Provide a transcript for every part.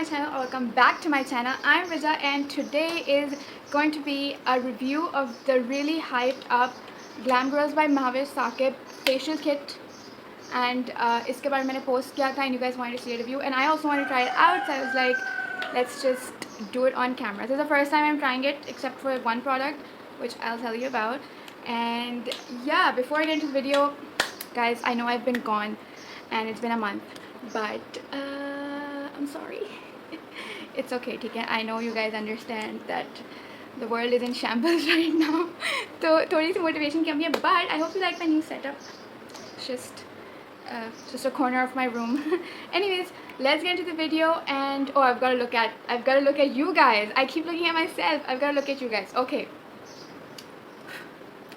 channel, or welcome back to my channel. I'm Rija and today is going to be a review of the really hyped up Glam Girls by Mahavir Saqib facial kit. And iske baare मैंने post किया था and you guys wanted to see a review and I also wanted to try it out, so I was like, let's just do it on camera. This is the first time I'm trying it except for one product which I'll tell you about. And yeah, before I get into the video, guys, I know I've been gone and it's been a month, but I'm sorry. It's okay, ठीक है? I know you guys understand that the world is in shambles right now. तो थोड़ी सी motivation की कमी है, but I hope you like my new setup. Just a corner of my room. Anyways, let's get into the video. And oh, I've got to look at you guys. I keep looking at myself. I've got to look at you guys. Okay.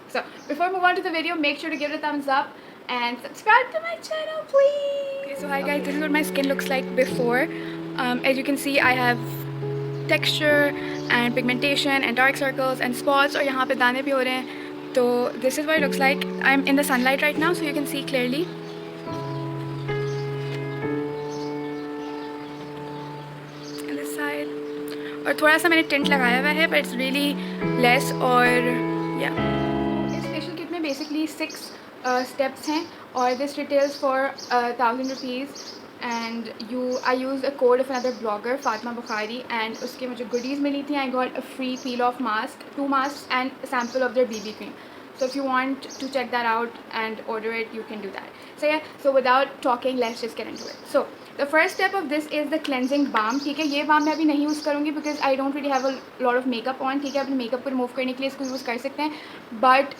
So before I move on to the video, make sure to give it a thumbs up and subscribe to my channel, please. Okay, so hi guys, this is what my skin looks like before. As you can see, I have texture and pigmentation and dark circles and spots, और यहाँ पे दाने भी हो रहे हैं. So this is what it looks like. I'm in the sunlight right now, so you can see clearly. And this side. और थोड़ा सा मैंने टिंट लगाया हुआ है, but it's really less. और yeah. इस फेशियल किट में basically 6 steps हैं और this retails for 1000 rupees. And I used a code of another blogger, Fatma Bukhari, and उसके मुझे goodies मिली थी. I got a free peel off mask, 2 masks and a sample of their BB cream. So if you want to check that out and order it, you can do that. So yeah, so without talking, let's just get into it. So the first step of this is the cleansing balm. ठीक है, ये balm मैं अभी नहीं use करूँगी because I don't really have a lot of makeup on. ठीक है, अपने makeup को remove करने के लिए इसको यूज़ कर सकते हैं. But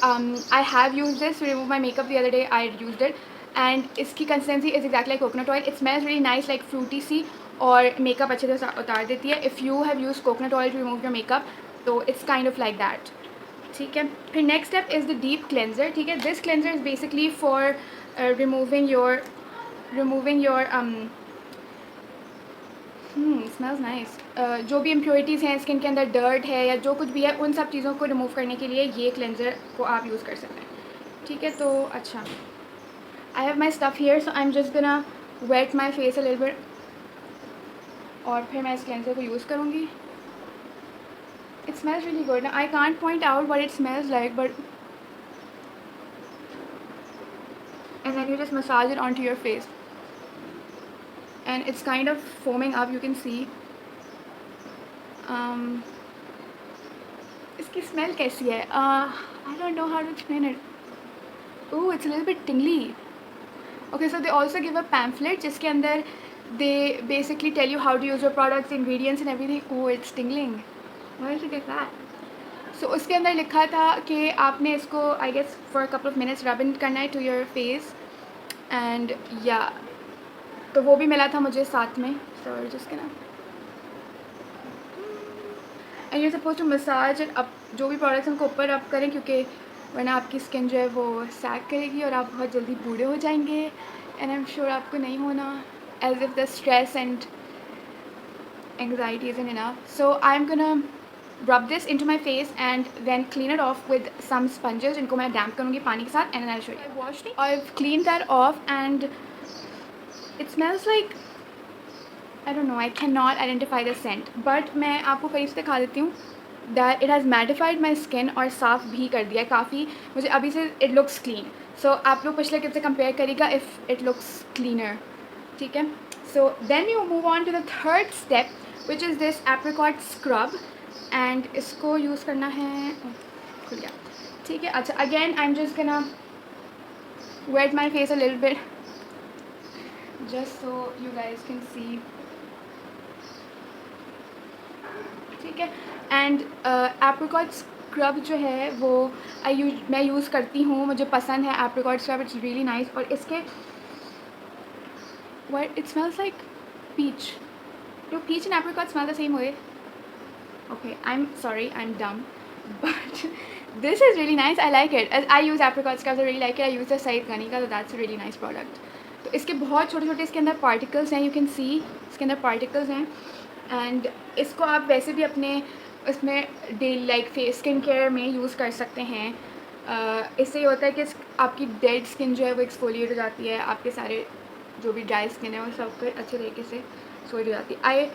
I have used this to remove my makeup the other day. I used it. And इसकी consistency is exactly like coconut oil. It smells really nice, like fruity सी, और makeup अच्छे से उतार देती है. If you have used coconut oil to remove your makeup, तो it's kind of like that. ठीक है, फिर next step is the deep cleanser. ठीक है, this cleanser is basically for removing your smells nice. जो भी impurities हैं skin के अंदर, dirt है या जो कुछ भी है, उन सब चीज़ों को remove करने के लिए ये cleanser को आप यूज़ कर सकते हैं. ठीक है, तो अच्छा, I have my stuff here, so I'm just gonna wet my face a little bit. और फिर मैं इस cleanser को यूज़ करूँगी. It smells really good. Now, I can't point out what it smells like, but and then you just massage it onto your face, and it's kind of foaming up. You can see. इसकी smell कैसी है? I don't know how to explain it. Ooh, it's a little bit tingly. Okay, so they also give a pamphlet जिसके अंदर they basically tell you how to use your products, ingredients and everything. Ooh, it's tingling. Why did you get that? So उसके अंदर लिखा था कि आपने इसको I guess for a couple of minutes rub in करना है to your face. And yeah, तो वो भी मिला था मुझे साथ में. So we're just gonna, and you're supposed to massage it up. जो भी products उनको ऊपर rub करें, क्योंकि वरना आपकी स्किन जो है वो सैग करेगी और आप बहुत जल्दी बूढ़े हो जाएंगे. एंड आई एम श्योर आपको नहीं होना, as if the stress and anxiety isn't enough. So I'm gonna rub this into my face and then clean it off with some sponges जिनको मैं damp करूँगी पानी के साथ. And then I'll show you. I washed it, I've cleaned that off and it smells like, I don't know, I cannot identify the scent, but मैं आपको करीब से दिखा देती हूँ. That it has mattified my skin और साफ़ भी कर दिया है काफ़ी. मुझे अभी से it looks clean. So आप लोग पिछले किट से compare करिएगा if it looks cleaner. ठीक है. So then you move on to the third step, which is this apricot scrub. And इसको यूज़ करना है. खुल गया. ठीक है. अच्छा, again I'm just gonna wet my face a little bit just so you guys can see. ठीक है. एंड एप्रिकॉट स्क्रब जो है वो मैं यूज़ करती हूँ, मुझे पसंद है apricot scrub. It's really nice. और इसके what it smells like peach. Do peach and apricot smell the same way? Okay, I am sorry, I am dumb, but this is really nice. I like it. I use apricot scrub, I really like it. I use the Saeed Ghani का, तो that's a really nice product. तो इसके बहुत छोटे छोटे इसके अंदर particles हैं. यू कैन सी इसके अंदर पार्टिकल्स हैं. एंड इसको आप वैसे भी अपने उसमें daily like face skin care में यूज़ कर सकते हैं. इससे ये होता है कि आपकी डेड स्किन जो है वो एक्सफोलिएट हो जाती है. आपके सारे जो भी ड्राई स्किन है वो सब अच्छे तरीके से एक्सफोलिएट हो जाती है.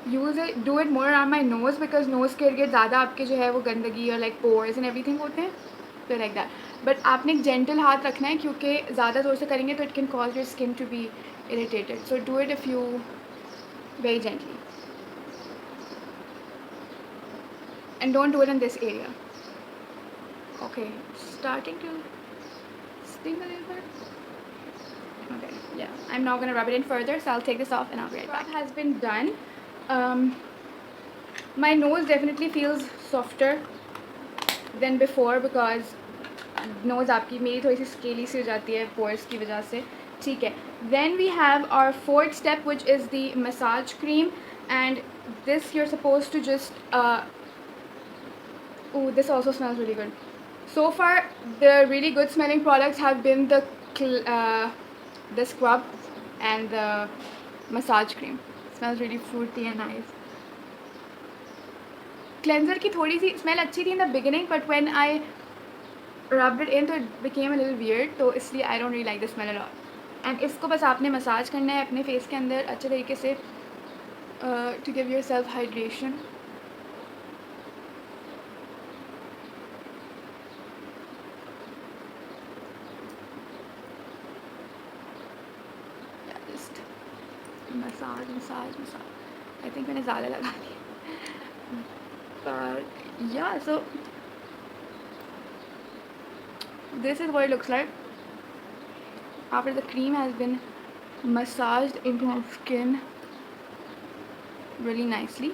Use it, do it more around my nose because nose के इर्द ज़्यादा आपके जो है वो गंदगी और लाइक पोर्स एंड एवरीथिंग होते हैं, तो लाइक दैट। बट आपने एक जेंटल हाथ रखना है क्योंकि ज़्यादा ज़ोर से करेंगे तो it can cause your skin to be irritated, so do it if you very gently and don't do it in this area. Okay, starting to sting a little bit. Okay, yeah, I'm now gonna rub it in further, so I'll take this off and I'll be right back. That has been done. My nose definitely feels softer than before because nose आपकी मेरी थोड़ी सी scaly सी हो जाती है pores की वजह से, ठीक है। Then we have our fourth step, which is the massage cream, and this you're supposed to just ooh, this also smells really good. So far, the really good smelling products have been the scrub and the massage cream. It smells really fruity and nice. Cleanser की थोड़ी सी smell अच्छी थी in the beginning, but when I rubbed it in, तो it became a little weird. तो इसलिए I don't really like the smell a lot. And इसको बस आपने मसाज करना है अपने फेस के अंदर अच्छे तरीके से to give yourself hydration. Massage I think मैंने ज़्यादा लगा दिया, but yeah, so this is what it looks like after the cream has been massaged into my skin really nicely.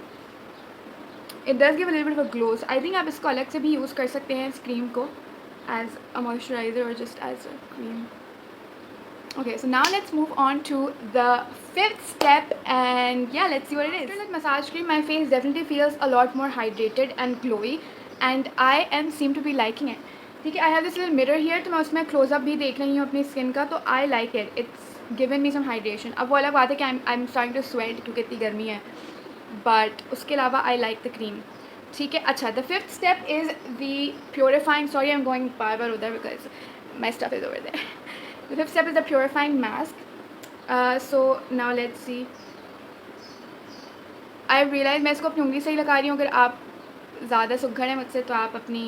It does give a little bit of a glow, so I think आप इसको अलग से भी use कर सकते हैं इस cream को as a moisturizer or just as a cream. Okay, so now let's move on to the fifth step, and yeah, let's see what it is. After that massage cream, my face definitely feels a lot more hydrated and glowy, and I seem to be liking it. ठीक है, I have this little mirror here, तो मैं उसमें close up भी देख रही हूँ अपनी skin का, तो I like it. It's given me some hydration. अब वो अलग बात है कि I'm starting to sweat क्योंकि इतनी गर्मी है, but उसके अलावा I like the cream. ठीक है, अच्छा, the fifth step is the purifying. Sorry, I'm going बार बार उधर because my stuff is over there. The fifth step is the purifying mask. So now let's see. I realize मैं इसको अपनी उंगली से ही लगा रही हूँ, अगर आप ज़्यादा सुघड़ हैं मुझसे तो आप अपनी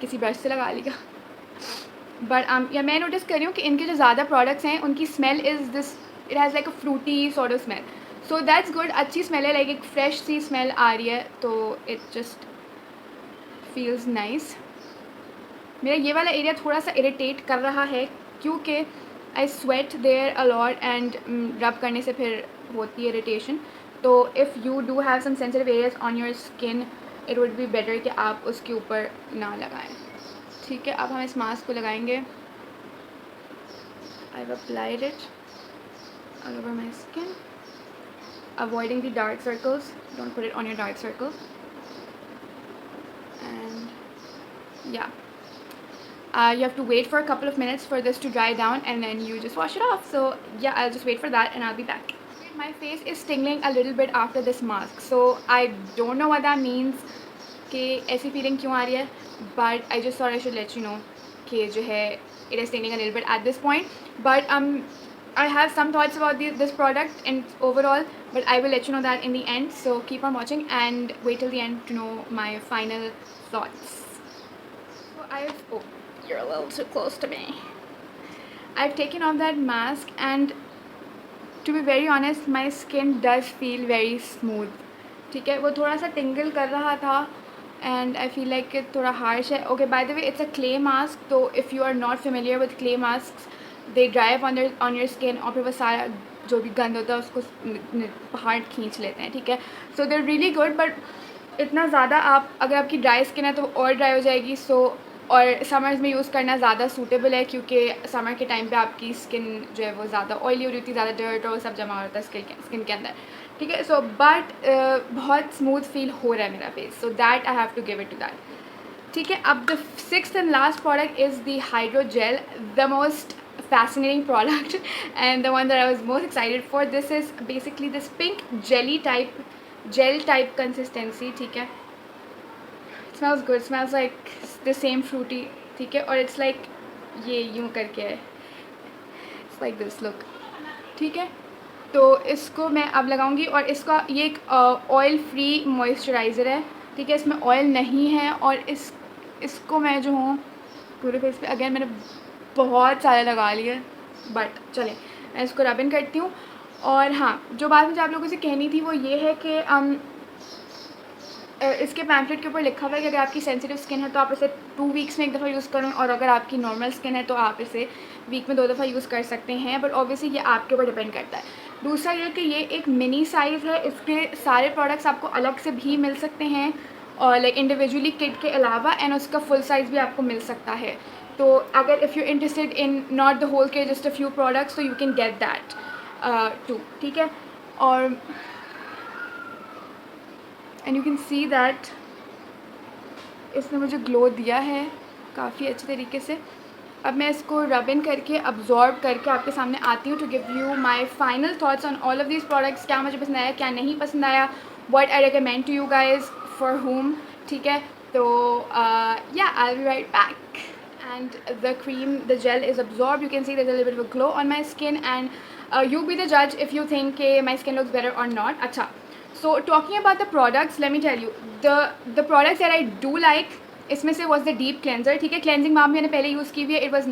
किसी ब्रश से लगा लीजिएगा। बट या मैं नोटिस कर रही हूँ कि इनके जो ज़्यादा प्रोडक्ट्स हैं उनकी smell is this, it has like a fruity sort of smell, so that's good, अच्छी स्मेल है, लाइक एक फ्रेश सी स्मेल आ रही है, तो इट जस्ट फील्स नाइस। मेरा ये वाला एरिया थोड़ा सा इरिटेट कर रहा है क्योंकि I sweat there a lot and rub करने से फिर होती है इरिटेशन, तो if you do have some sensitive areas on your skin it would be better कि आप उसके ऊपर ना लगाएं। ठीक है, अब हम इस मास्क को लगाएंगे। I have applied it all over my skin, avoiding the dark circles, don't put it on your dark circles, and या you have to wait for a couple of minutes for this to dry down and then you just wash it off. So yeah, I'll just wait for that and I'll be back. My face is tingling a little bit after this mask, so I don't know what that means कि ऐसी feeling क्यों आ रही है, but I just thought I should let you know कि जो है it is tingling a little bit at this point, but I have some thoughts about this product and overall, but I will let you know that in the end, so keep on watching and wait till the end to know my final thoughts. So you're a little too close to me. I've taken off that mask and to be very honest, my skin does feel very smooth. ठीक है, वो थोड़ा सा टिंगल कर रहा था and I feel like it थोड़ा harsh है. Okay, by the way, it's a clay mask, तो if you are not familiar with clay masks, they dry up on your skin और फिर वो सारा जो भी गंद होता है उसको बाहर खींच लेते हैं, ठीक है. So they're really good, but इतना ज़्यादा आप अगर आपकी ड्राई स्किन है तो और ड्राई हो जाएगी, so और समर्स में यूज़ करना ज़्यादा सूटेबल है क्योंकि समर के टाइम पे आपकी स्किन जो है वो ज़्यादा ऑयली हो रही होती है, ज़्यादा डर्ट और सब जमा होता है स्किन के अंदर, ठीक है. सो बट बहुत स्मूथ फील हो रहा है मेरा face, so that I have to give it to that, ठीक है. अब the sixth and last product is the hydro gel, the most fascinating product and the one that I was most excited for. This is basically this pink gel type consistency, ठीक है. Smells good, smells like the same fruity, ठीक है. और it's like ये यूँ करके है, it's like this, look, ठीक है. तो इसको मैं अब लगाऊंगी। और इसका ये एक ऑयल फ्री मॉइस्चराइज़र है, ठीक है, इसमें ऑयल नहीं है। और इसको मैं जो हूँ पूरे फेस पे, अगेन मैंने बहुत सारे लगा लिए, बट चले मैं इसको रब इन करती हूँ। और हाँ, जो बात मुझे आप लोगों से कहनी थी वो ये है कि इसके पैम्फलेट के ऊपर लिखा हुआ है कि अगर आपकी सेंसिटिव स्किन है तो आप इसे 2 वीक्स में एक दफ़ा यूज़ करें, और अगर आपकी नॉर्मल स्किन है तो आप इसे वीक में 2 दफ़ा यूज़ कर सकते हैं। बट ऑब्वियसली ये आपके ऊपर डिपेंड करता है। दूसरा ये कि ये एक मिनी साइज़ है, इसके सारे प्रोडक्ट्स आपको अलग से भी मिल सकते हैं, और लाइक इंडिविजुअली किट के अलावा, एंड उसका फुल साइज़ भी आपको मिल सकता है। तो अगर if you interested in not the whole kit, just a few products, तो you can get that too, ठीक है। और and you can see that इसने मुझे ग्लो दिया है काफ़ी अच्छे तरीके से। अब मैं इसको रब इन करके अब्जॉर्ब करके आपके सामने आती हूँ to give you my final thoughts on all of these products. क्या मुझे पसंद आया, क्या नहीं पसंद आया, what I recommend to you guys for home, ठीक है। तो या I will be right back. And the cream, the gel is absorbed. You can see there's a little bit of a glow on my skin, and you be the judge if you think my skin looks better or not. Acha, so talking about the products, let me tell you the products that I do like, इसमें से was the deep cleanser, ठीक है। cleansing balm मैंने पहले use की हुई है, it was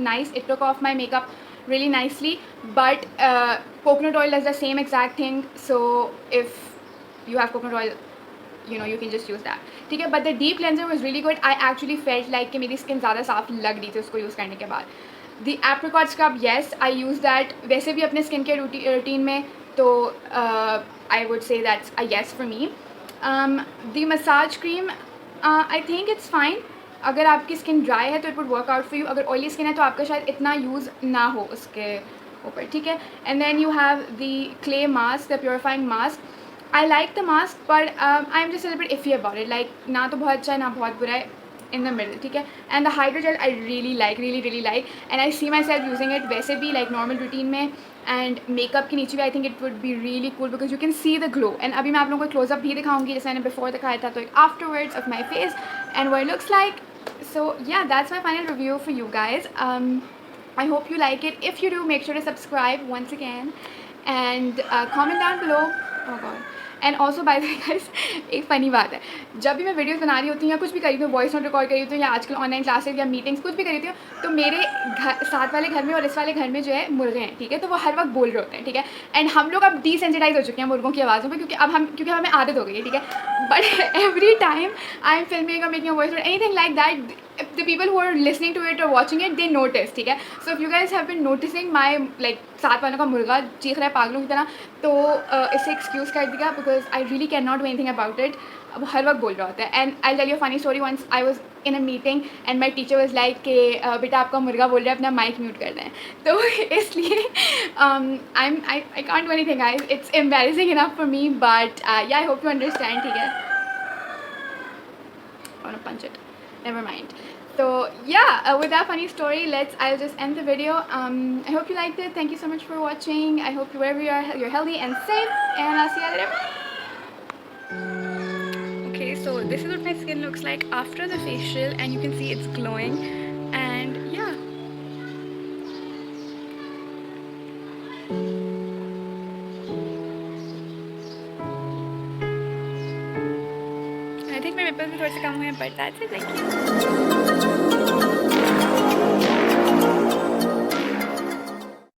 nice, it took off my makeup really nicely, but coconut oil does the same exact thing, so if you have coconut oil, you know, you can just use that, ठीक है। but the deep cleanser was really good. I actually felt like कि मेरी skin ज़्यादा साफ लग रही थी उसको यूज़ करने के बाद। the apricot scrub, yes, I use that वैसे भी अपने स्किन के रूटीन में, तो I would say that's a yes for me. The massage cream, I think it's fine. अगर आपकी स्किन ड्राई है तो it would work out for you, अगर ऑयली स्किन है तो आपका शायद इतना यूज़ ना हो उसके ऊपर, ठीक है। And then you have the clay mask, the purifying mask. I like the mask, but I'm just a little bit iffy about it. Like ना तो बहुत अच्छा है ना बहुत बुरा है, in the middle, ठीक है। And the hydrogel I really like, really like, and I see myself using it वैसे भी like normal routine में, and makeup के नीचे भी I think it would be really cool because you can see the glow. And अभी मैं आप लोगों को close-up भी दिखाऊंगी, जैसे मैंने before दिखाया था, तो एक afterwards of my face and what it looks like. So yeah, that's my final review for you guys. I hope you like it. If you do, make sure to subscribe once again and comment down below. Oh god. And also by the way guys, एक funny बात है, जब भी मैं videos बना रही होती हूँ या कुछ भी कर रही हूँ, वॉइस नोट रिकॉर्ड कर रही होती हूँ, या आजकल ऑनलाइन क्लासेस या मीटिंग्स कुछ भी कर रही हूँ, तो मेरे घर साथ वाले घर में और इस वाले घर में जो है मुर्गे हैं, ठीक है। तो वो हर वक्त बोल रहे होते हैं, ठीक है। एंड हम लोग अब डिसेंसिटाइज हो चुके हैं मुर्गों की आवाज़ों पर, क्योंकि हमें आदत हो गई है, ठीक है। But every time I am filming और making a voice note, anything like that, if the people who are listening to it or watching it, they notice, ठीक है। So if you guys have been noticing my like साथ वालों का मुर्गा चीख रहा है पागलों की तरह, तो इसे एक्सक्यूज़ कर दिया because I really cannot do anything about it. अब हर वक्त बोल रहा होता है। And I'll tell you a funny story. Once I was in a meeting and my teacher was like कि बेटा आपका मुर्गा बोल रहा है, अपना माइक म्यूट कर दें। तो इसलिए I can't do anything guys. It's embarrassing enough for me, but yeah, I hope you understand, ठीक है। I want to punch it. Never mind. So yeah, with that funny story, I'll just end the video. I hope you liked it. Thank you so much for watching. I hope wherever you are, you're healthy and safe, and I'll see you later. Okay, so this is what my skin looks like after the facial, and you can see it's glowing, and yeah. I think my pimples भी थोड़े से कम हुए हैं, but that's it. Thank you.